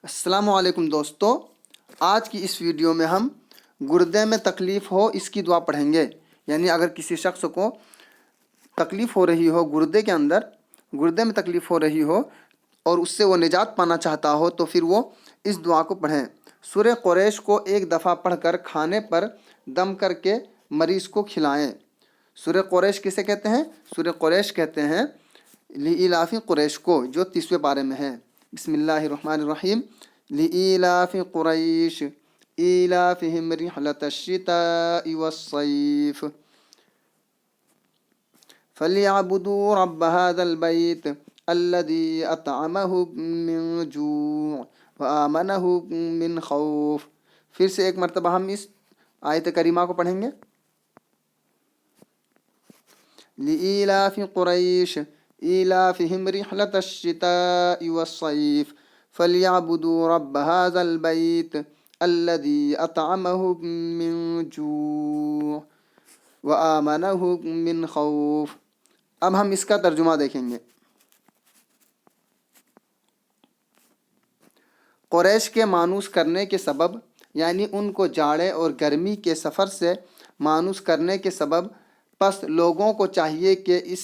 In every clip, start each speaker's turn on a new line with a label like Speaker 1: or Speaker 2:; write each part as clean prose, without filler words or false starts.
Speaker 1: السلام علیکم دوستو، آج کی اس ویڈیو میں ہم گردے میں تکلیف ہو اس کی دعا پڑھیں گے۔ یعنی اگر کسی شخص کو تکلیف ہو رہی ہو، گردے میں تکلیف ہو رہی ہو اور اس سے وہ نجات پانا چاہتا ہو تو پھر وہ اس دعا کو پڑھیں۔ سورہ قریش کو ایک دفعہ پڑھ کر کھانے پر دم کر کے مریض کو کھلائیں۔ سورہ قریش کسے کہتے ہیں؟ سورہ قریش کہتے ہیں لإلاف قریش کو، جو 30ویں پارے میں ہے۔ بسم اللہ الرحمن الرحیم۔ لإلاف قریش إيلافهم رحلة الشتاء والصيف فليعبدوا رب هذا البيت الذي أطعمهم من جوع وآمنهم من خوف۔ پھر سے ایک مرتبہ ہم اس آیت کریمہ کو پڑھیں گے۔ لإلاف قریش إيلافهم رحلة الشتاء والصيف فليعبدوا رب هذا البيت الذي أطعمهم من جوع وآمنهم من خوف۔ اب ہم اس کا ترجمہ دیکھیں گے۔ قریش کے مانوس کرنے کے سبب، یعنی ان کو جاڑے اور گرمی کے سفر سے مانوس کرنے کے سبب، پس لوگوں کو چاہیے کہ اس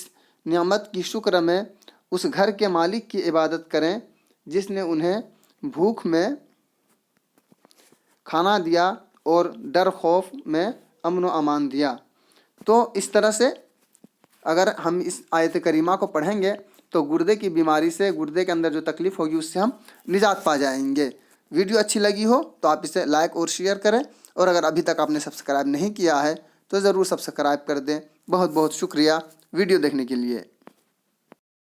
Speaker 1: نعمت کی شکر میں اس گھر کے مالک کی عبادت کریں جس نے انہیں بھوک میں کھانا دیا اور ڈر خوف میں امن و امان دیا۔ تو اس طرح سے اگر ہم اس آیت کریمہ کو پڑھیں گے تو گردے کی بیماری سے، گردے کے اندر جو تکلیف ہوگی اس سے ہم نجات پا جائیں گے۔ ویڈیو اچھی لگی ہو تو آپ اسے لائک اور شیئر کریں، اور اگر ابھی تک آپ نے سبسکرائب نہیں کیا ہے تو ضرور سبسکرائب کر دیں۔ بہت بہت شکریہ ویڈیو دیکھنے کے لیے۔